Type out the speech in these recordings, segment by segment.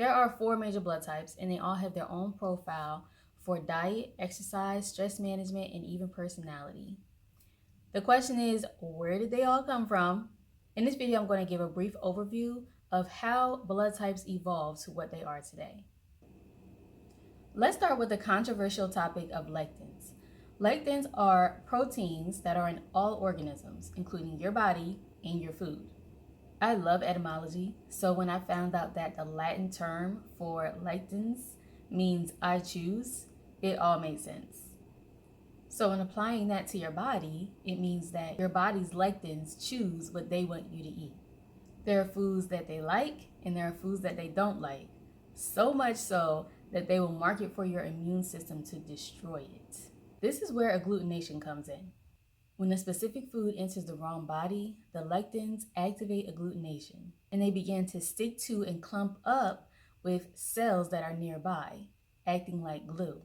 There are four major blood types, and they all have their own profile for diet, exercise, stress management, and even personality. The question is, where did they all come from? In this video, I'm going to give a brief overview of how blood types evolved to what they are today. Let's start with the controversial topic of lectins. Lectins are proteins that are in all organisms, including your body and your food. I love etymology, so when I found out that the Latin term for lectins means I choose, it all made sense. So in applying that to your body, it means that your body's lectins choose what they want you to eat. There are foods that they like and there are foods that they don't like. So much so that they will market for your immune system to destroy it. This is where agglutination comes in. When a specific food enters the wrong body, the lectins activate agglutination and they begin to stick to and clump up with cells that are nearby, acting like glue.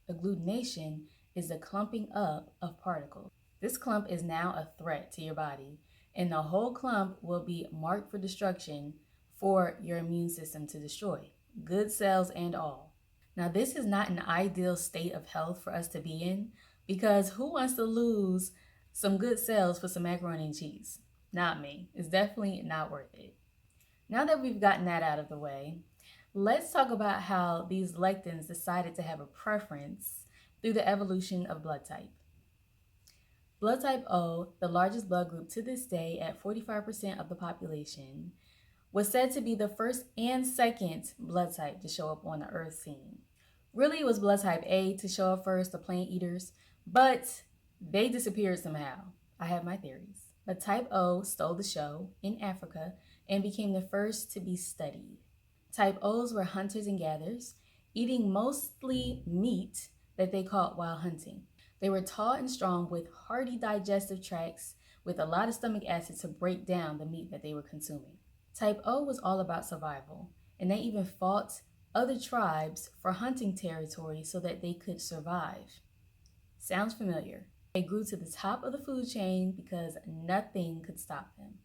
Agglutination is the clumping up of particles. This clump is now a threat to your body, and the whole clump will be marked for destruction for your immune system to destroy, good cells and all. Now, this is not an ideal state of health for us to be in, because who wants to lose some good cells for some macaroni and cheese? Not me. It's definitely not worth it. Now that we've gotten that out of the way, let's talk about how these lectins decided to have a preference through the evolution of blood type. Blood type O, the largest blood group to this day at 45% of the population, was said to be the first and second blood type to show up on the Earth scene. Really, it was blood type A to show up first, the plant eaters, but they disappeared somehow. I have my theories. But type O stole the show in Africa and became the first to be studied. Type O's were hunters and gatherers, eating mostly meat that they caught while hunting. They were tall and strong with hardy digestive tracts with a lot of stomach acid to break down the meat that they were consuming. Type O was all about survival, and they even fought other tribes for hunting territory so that they could survive. Sounds familiar? They grew to the top of the food chain because nothing could stop them.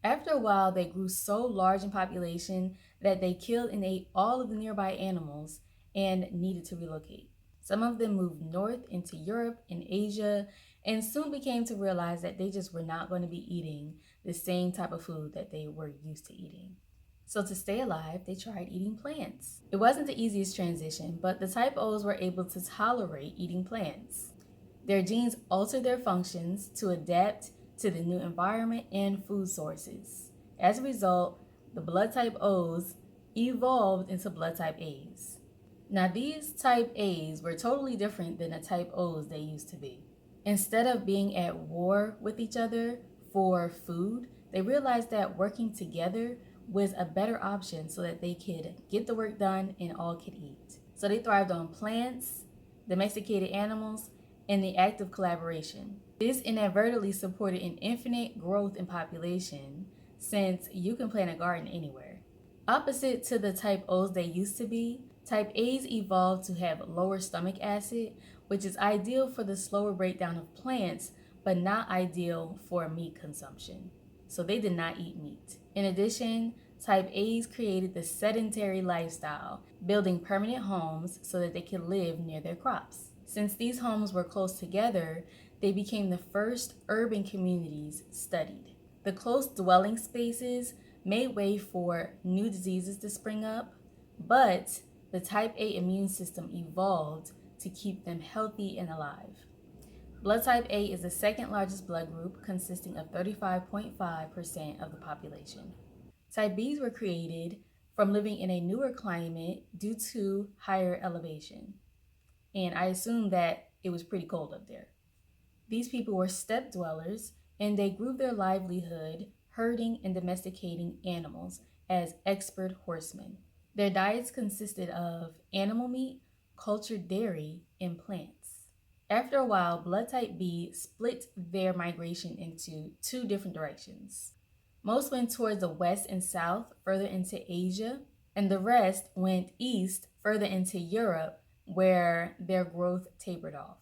After a while, they grew so large in population that they killed and ate all of the nearby animals and needed to relocate. Some of them moved north into Europe and Asia and soon became to realize that they just were not going to be eating the same type of food that they were used to eating. So to stay alive, they tried eating plants. It wasn't the easiest transition, but the type O's were able to tolerate eating plants. Their genes altered their functions to adapt to the new environment and food sources. As a result, the blood type O's evolved into blood type A's. Now, these type A's were totally different than the type O's they used to be. Instead of being at war with each other for food, they realized that working together was a better option so that they could get the work done and all could eat. So they thrived on plants, domesticated animals, and the act of collaboration. This inadvertently supported an infinite growth in population since you can plant a garden anywhere. Opposite to the type O's they used to be, type A's evolved to have lower stomach acid, which is ideal for the slower breakdown of plants, but not ideal for meat consumption. So they did not eat meat. In addition, type A's created the sedentary lifestyle, building permanent homes so that they could live near their crops. Since these homes were close together, they became the first urban communities studied. The close dwelling spaces made way for new diseases to spring up, but the type A immune system evolved to keep them healthy and alive. Blood type A is the second largest blood group, consisting of 35.5% of the population. Type Bs were created from living in a newer climate due to higher elevation. And I assume that it was pretty cold up there. These people were steppe dwellers, and they grew their livelihood herding and domesticating animals as expert horsemen. Their diets consisted of animal meat, cultured dairy, and plants. After a while, blood type B split their migration into two different directions. Most went towards the west and south, further into Asia, and the rest went east, further into Europe, where their growth tapered off.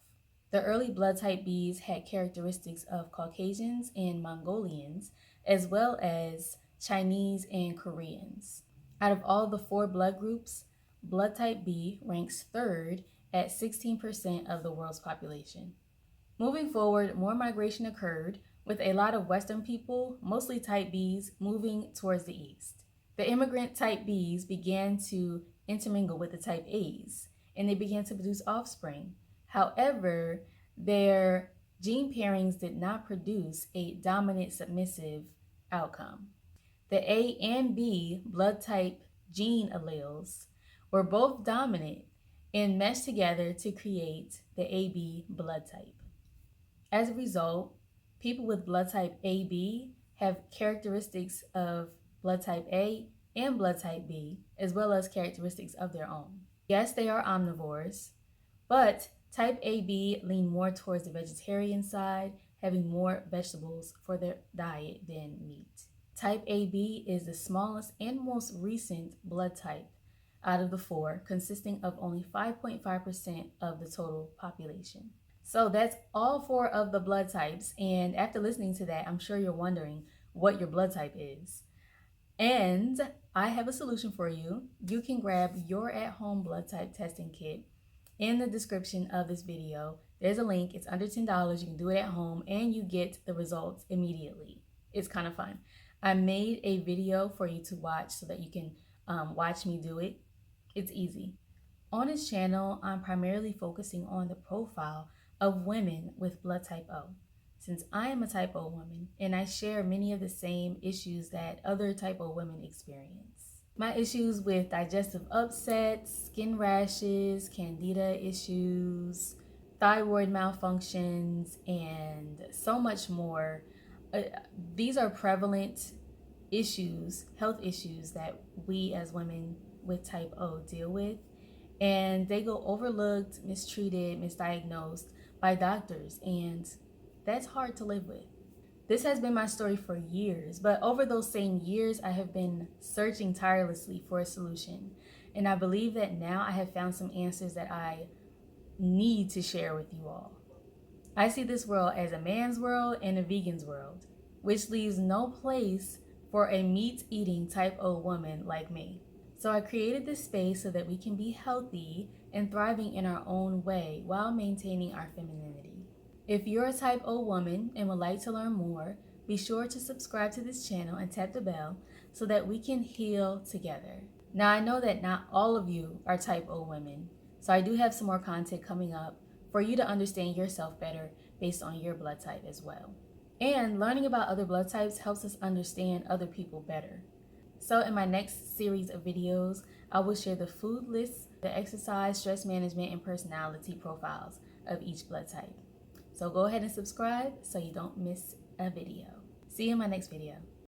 The early blood type Bs had characteristics of Caucasians and Mongolians, as well as Chinese and Koreans. Out of all the 4 blood groups, blood type B ranks third at 16% of the world's population. Moving forward, more migration occurred, with a lot of Western people, mostly type Bs, moving towards the east. The immigrant type Bs began to intermingle with the type As, and they began to produce offspring. However, their gene pairings did not produce a dominant submissive outcome. The A and B blood type gene alleles were both dominant and meshed together to create the AB blood type. As a result, people with blood type AB have characteristics of blood type A and blood type B, as well as characteristics of their own. Yes, they are omnivores, but type AB lean more towards the vegetarian side, having more vegetables for their diet than meat. Type AB is the smallest and most recent blood type out of the 4, consisting of only 5.5% of the total population. So that's all 4 of the blood types, and after listening to that, I'm sure you're wondering what your blood type is. And I have a solution for you. You can grab your at-home blood type testing kit in the description of this video. There's a link. It's under $10. You can do it at home, and you get the results immediately. It's kind of fun. I made a video for you to watch so that you can watch me do it. It's easy. On this channel, I'm primarily focusing on the profile of women with blood type O, since I am a type O woman and I share many of the same issues that other type O women experience. My issues with digestive upsets, skin rashes, candida issues, thyroid malfunctions, and so much more. These are prevalent issues, health issues that we as women with type O deal with, and they go overlooked, mistreated, misdiagnosed by doctors, and that's hard to live with. This has been my story for years, but over those same years, I have been searching tirelessly for a solution, and I believe that now I have found some answers that I need to share with you all. I see this world as a man's world and a vegan's world, which leaves no place for a meat-eating type O woman like me. So I created this space so that we can be healthy and thriving in our own way while maintaining our femininity. If you're a type O woman and would like to learn more, be sure to subscribe to this channel and tap the bell so that we can heal together. Now, I know that not all of you are type O women, so I do have some more content coming up for you to understand yourself better based on your blood type as well. And learning about other blood types helps us understand other people better. So in my next series of videos, I will share the food lists, the exercise, stress management, and personality profiles of each blood type. So go ahead and subscribe so you don't miss a video. See you in my next video.